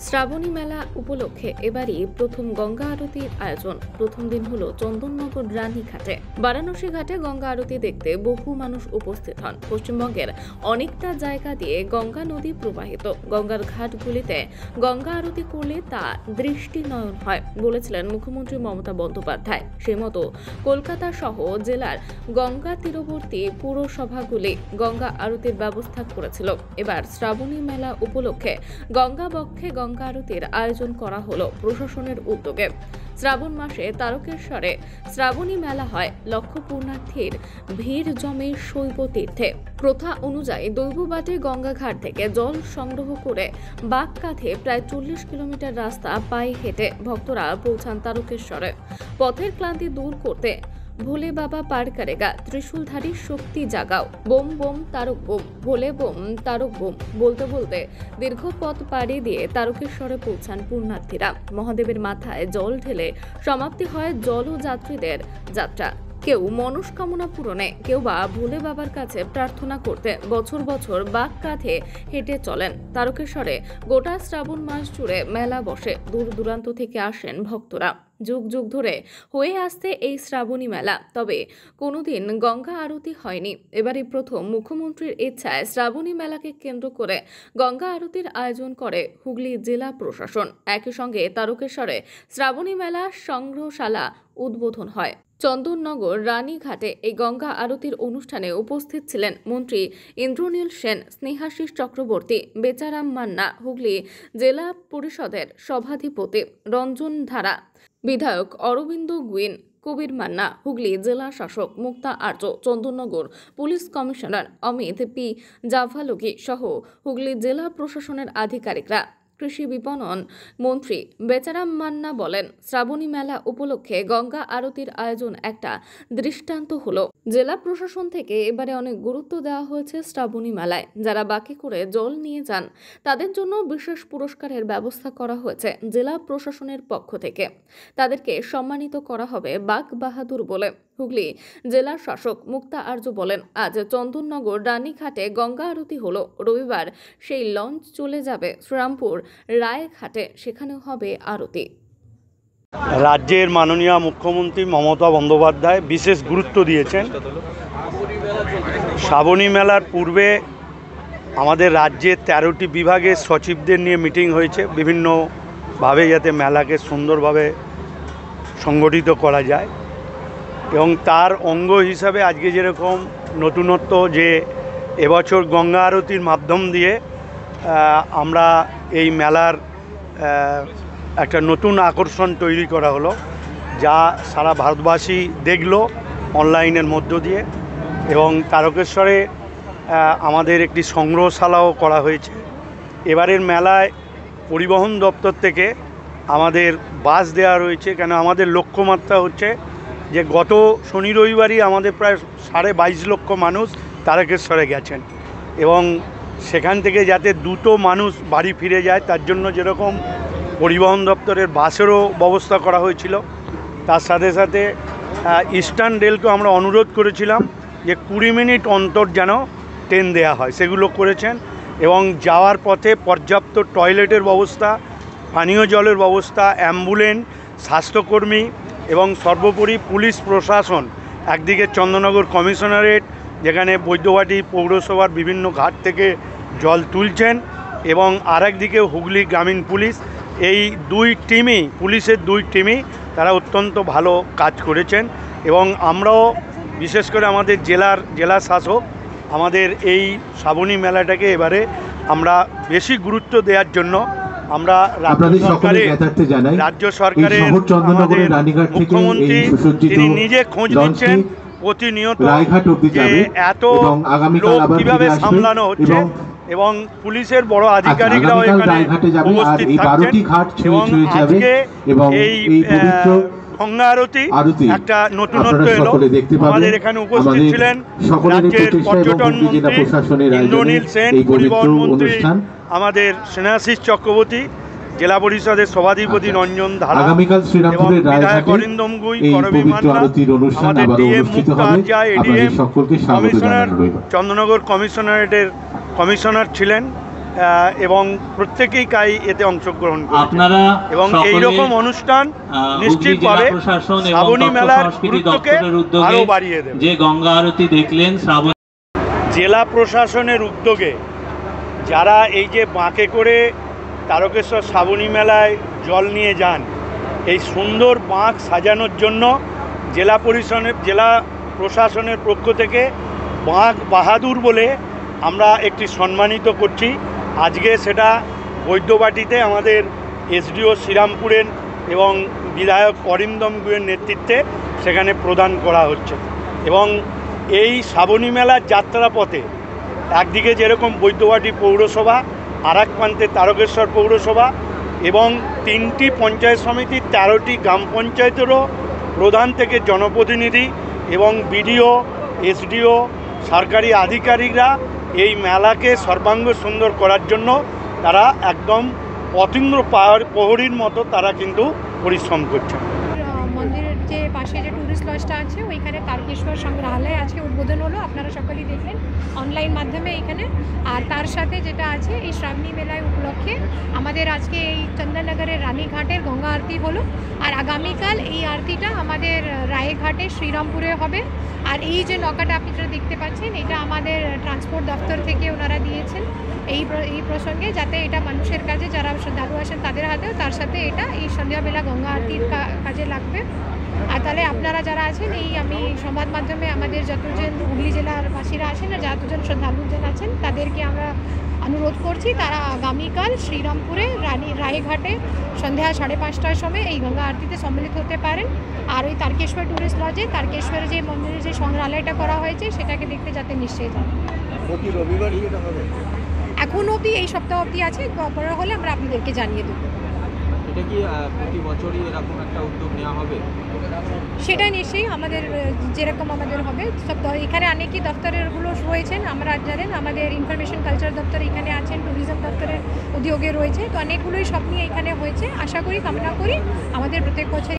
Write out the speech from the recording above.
শ্রাবণী মেলা উপলক্ষে এবারই প্রথম গঙ্গা আরতির আয়োজন। প্রথম দিন হলো চন্দননগর রানীঘাটে। বারাণসী ঘাটে গঙ্গা আরতি দেখতে বহু মানুষ উপস্থিত হন। পশ্চিমবঙ্গের অনেকটা জায়গা দিয়ে গঙ্গা নদী প্রবাহিত। গঙ্গার ঘাটগুলিতে গঙ্গা আরতি করলে তা দৃষ্টিনয়ন হয় বলেছিলেন মুখ্যমন্ত্রী মমতা বন্দ্যোপাধ্যায়। সেই মতো কলকাতা সহ জেলার গঙ্গা তীরবর্তী পুরসভাগুলি গঙ্গা আরতির ব্যবস্থা করেছিল। এবার শ্রাবণী মেলা উপলক্ষে গঙ্গা বক্ষে গঙ্গা আরতির আয়োজন করা হলো প্রশাসনের উদ্যোগে। শ্রাবণ মাসে তারকেশ্বরে শ্রাবণী মেলা হয়। লক্ষ পুণ্যার্থীর ভিড় জমে শৈব তীর্থে। প্রথা অনুযায়ী দৈববাটে গঙ্গা ঘাট থেকে জল সংগ্রহ করে বাগকাঠে প্রায় 40 কিলোমিটার রাস্তা পায়ে হেঁটে ভক্তরা পৌঁছান তারকেশ্বরে। পথের ক্লান্তি দূর করতে ভোলে বাবা পার করেগা, ত্রিশূলধারী শক্তি জাগাও, বোম বোম তারক বোম, ভোলে বোম তারক বোম বলতে বলতে দীর্ঘ পথ পাড়ি দিয়ে তারকেশ্বরে পৌঁছান পুণ্যার্থীরা। মহাদেবের মাথায় জল ঢেলে সমাপ্তি হয় জলযাত্রীদের যাত্রা। কেউ মনস্কামনা পূরণে, কেউ বা ভোলে বাবার কাছে প্রার্থনা করতে বছর বছর বাগকাঠে হেঁটে চলেন তারকেশ্বরে। গোটা শ্রাবণ মাস জুড়ে মেলা বসে। দূর দূরান্ত থেকে আসেন ভক্তরা। যুগ যুগ ধরে হয়ে আসছে এই শ্রাবণী মেলা, তবে কোনোদিন গঙ্গা আরতি হয়নি। এবারই প্রথম মুখ্যমন্ত্রীর ইচ্ছায় শ্রাবণী মেলাকে কেন্দ্র করে গঙ্গা আরতির আয়োজন করে হুগলি জেলা প্রশাসন। একই সঙ্গে তারকেশ্বরে শ্রাবণী মেলা সংগ্রহশালা উদ্বোধন হয়। চন্দননগর রানীঘাটে এই গঙ্গা আরতির অনুষ্ঠানে উপস্থিত ছিলেন মন্ত্রী ইন্দ্রনীল সেন, স্নেহাশিস চক্রবর্তী, বেচারাম মান্না, হুগলি জেলা পরিষদের সভাধিপতি রঞ্জন ধারা, বিধায়ক অরবিন্দ গুইন, কবির মান্না, হুগলি জেলা শাসক Mukta Arya, Chandannagar police commissioner Amit P Javalgi সহ হুগলি জেলা প্রশাসনের আধিকারিকরা। কৃষি বিপণন মন্ত্রী বেচারাম মান্না বলেন, শ্রাবণী মেলা উপলক্ষে গঙ্গা আরতির আয়োজন একটা দৃষ্টান্ত হলো। জেলা প্রশাসন থেকে এবারে অনেক গুরুত্ব দেওয়া হয়েছে শ্রাবণী মেলায়। যারা বাকি করে জল নিয়ে যান তাদের জন্য বিশেষ পুরস্কারের ব্যবস্থা করা হয়েছে জেলা প্রশাসনের পক্ষ থেকে। তাদেরকে সম্মানিত করা হবে বাঘ বাহাদুর বলে। হুগলি জেলা শাসক মুক্তা আর্য বলেন, আজ চন্দননগর রানীঘাটে গঙ্গা আরতি হলো। রবিবার সেই লঞ্চ চলে যাবে শ্রীরামপুর রায়ঘাটে, সেখানেও হবে আরতি। রাজ্যের মাননীয় মুখ্যমন্ত্রী মমতা বন্দ্যোপাধ্যায় বিশেষ গুরুত্ব দিয়েছেন। শ্রাবণী মেলার পূর্বে আমাদের রাজ্যের 13টি বিভাগের সচিবদের নিয়ে মিটিং হয়েছে, বিভিন্নভাবে যাতে মেলাকে সুন্দরভাবে সংগঠিত করা যায়। এবং তার অঙ্গ হিসাবে আজকে যেরকম নতুনত্ব যে এবছর গঙ্গা আরতির মাধ্যম দিয়ে আমরা এই মেলার একটা নতুন আকর্ষণ তৈরি করা হলো, যা সারা ভারতবাসী দেখলো অনলাইনের মধ্য দিয়ে। এবং তারকেশ্বরে আমাদের একটি সংগ্রহশালাও করা হয়েছে। এবারের মেলায় পরিবহন দপ্তর থেকে আমাদের বাস দেওয়া রয়েছে, কেন আমাদের লক্ষ্যমাত্রা হচ্ছে যে গত শনি রবিবারই আমাদের প্রায় 22.5 লক্ষ মানুষ তারকেশ্বরে গেছেন, এবং সেখান থেকে যাতে দ্রুত মানুষ বাড়ি ফিরে যায় তার জন্য যেরকম পরিবহন দপ্তরের বাসেরও ব্যবস্থা করা হয়েছিল, তার সাথে সাথে ইস্টার্ন রেলকে আমরা অনুরোধ করেছিলাম যে 20 মিনিট অন্তর যেন ট্রেন দেওয়া হয়, সেগুলো করেছেন। এবং যাওয়ার পথে পর্যাপ্ত টয়লেটের ব্যবস্থা, পানীয় জলের ব্যবস্থা, অ্যাম্বুলেন্স, স্বাস্থ্যকর্মী এবং সর্বোপরি পুলিশ প্রশাসন, একদিকে চন্দননগর কমিশনারেট যেখানে বৈদ্যবাটি পৌরসভার বিভিন্ন ঘাট থেকে জল তুলছেন, এবং আরেকদিকে হুগলি গ্রামীণ পুলিশ, এই দুই টিমই, পুলিশের দুই টিমই তারা অত্যন্ত ভালো কাজ করেছেন। এবং আমরাও বিশেষ করে আমাদের জেলা শাসক আমাদের এই শ্রাবণী মেলাটাকে এবারে আমরা বেশি গুরুত্ব দেওয়ার জন্য আমরা রাজ্য সরকারের মুখ্যমন্ত্রী তিনি নিজে খোঁজ নিচ্ছেন প্রতিনিয়ত যে এত লোক কীভাবে সামলানো হচ্ছে, এবং পুলিশের বড় আধিকারিকরাও এখানে উপস্থিত থাকছেন। এবং আজকে এই গঙ্গা আরতি একটা নতুনত্ব এলো। আমাদের এখানে উপস্থিত ছিলেন রাজ্যের পর্যটন মন্ত্রী ইন্দ্রনীল সেন, পরিবহন মন্ত্রী আমাদের স্নেহাশিস চক্রবর্তী, জেলা পরিষদের সভাধিপতি রঞ্জন ধারা এবং বিধায়ক অরিন্দম গুই, করবী মান্না, আমাদের ডিএম মুক্তা আর্য, এডিএম, কমিশনার চন্দননগর কমিশনারেটের কমিশনার ছিলেন এবং প্রত্যেকেই এতে অংশগ্রহণ করে আপনারা এবং এইরকম অনুষ্ঠান নিশ্চিতভাবে শ্রাবণী মেলার গুরুত্বকে আরও বাড়িয়ে দেবে। যে গঙ্গা আরতি দেখলেন শ্রাবণ জেলা প্রশাসনের উদ্যোগে যারা এই যে বাঁকে করে তারকেশ্বর শ্রাবণী মেলায় জল নিয়ে যান, এই সুন্দর বাঁক সাজানোর জন্য জেলা প্রশাসনের পক্ষ থেকে বাঁক বাহাদুর বলে আমরা একটি সম্মানিত করছি। আজকে সেটা বৈদ্যবাটিতে আমাদের এসডিও শ্রীরামপুরের এবং বিধায়ক অরিন্দম গুয়ের নেতৃত্বে সেখানে প্রদান করা হচ্ছে। এবং এই শ্রাবণী মেলার যাত্রাপথে একদিকে যেরকম বৈদ্যবাটি পৌরসভা, আর এক প্রান্তে তারকেশ্বর পৌরসভা এবং 3টি পঞ্চায়েত সমিতি, 13টি গ্রাম পঞ্চায়েতেরও প্রধান থেকে জনপ্রতিনিধি এবং বিডিও, এসডিও, সরকারি আধিকারিকরা এই মেলাকে সর্বাঙ্গ সুন্দর করার জন্য তারা একদম অতীন্দ্র প্রহরীর মতো তারা কিন্তু পরিশ্রম করছে। মন্দিরের যে পাশে যে ট্যুরিস্ট লজটা আছে ওইখানে তারকেশ্বর সংগ্রহালয় আজকে উদ্বোধন হলো, আপনারা সকলেই দেখলেন অনলাইন মাধ্যমে এখানে। আর তার সাথে যেটা আছে এই শ্রাবণী মেলায় উপলক্ষে আমাদের আজকে এই চন্দননগরের রানীঘাটের গঙ্গা আরতি হলো। আর আগামীকাল এই আরতিটা আমাদের রায়ঘাটে শ্রীরামপুরে হবে। আর এই যে নৌকাটা আপনি যেটা দেখতে পাচ্ছেন এটা আমাদের ট্রান্সপোর্ট দপ্তর থেকে ওনারা দিয়েছেন এই প্রসঙ্গে, যাতে এটা মানুষের কাছে যারা শ্রদ্ধালু আসেন তাদের হাতেও, তার সাথে এটা এই সন্ধ্যাবেলা গঙ্গা আরতির কাজে লাগবে। আর তাহলে আপনারা যারা আছেন এই আমি সংবাদ মাধ্যমে আমাদের যতজন হুগলি জেলার বাসীরা আছেন আর যতজন শ্রদ্ধালুজন আছেন তাদেরকে আমরা অনুরোধ করছি তারা আগামীকাল শ্রীরামপুরে রায়ঘাটে সন্ধ্যা 5:30টার সময় এই গঙ্গা আরতিতে সম্মিলিত হতে পারেন। আর ওই তারকেশ্বর ট্যুরিস্ট লজে তারকেশ্বরে যে মন্দিরের যে সংগ্রহালয়টা করা হয়েছে সেটাকে দেখতে যাতে নিশ্চয়ই যান। প্রতি রবিবারই এটা হবে? এখন অবধি এই সপ্তাহ অবধি আছে, পরে হলে আমরা আপনাদেরকে জানিয়ে দেবো। এটা কি প্রতি বছরই এরকম একটা উদ্যোগ নেওয়া হবে? সেটা নিশ্চয়ই আমাদের যেরকম আমাদের হবে সব এখানে অনেকই দপ্তরেরগুলো রয়েছেন, আমরা জানেন আমাদের ইনফরমেশন কালচার দপ্তর এখানে আছেন, ট্যুরিজম দপ্তরের উদ্যোগে রয়েছে, তো অনেকগুলোই সব নিয়ে এখানে হয়েছে। আশা করি কামনা করি আমাদের প্রত্যেক বছর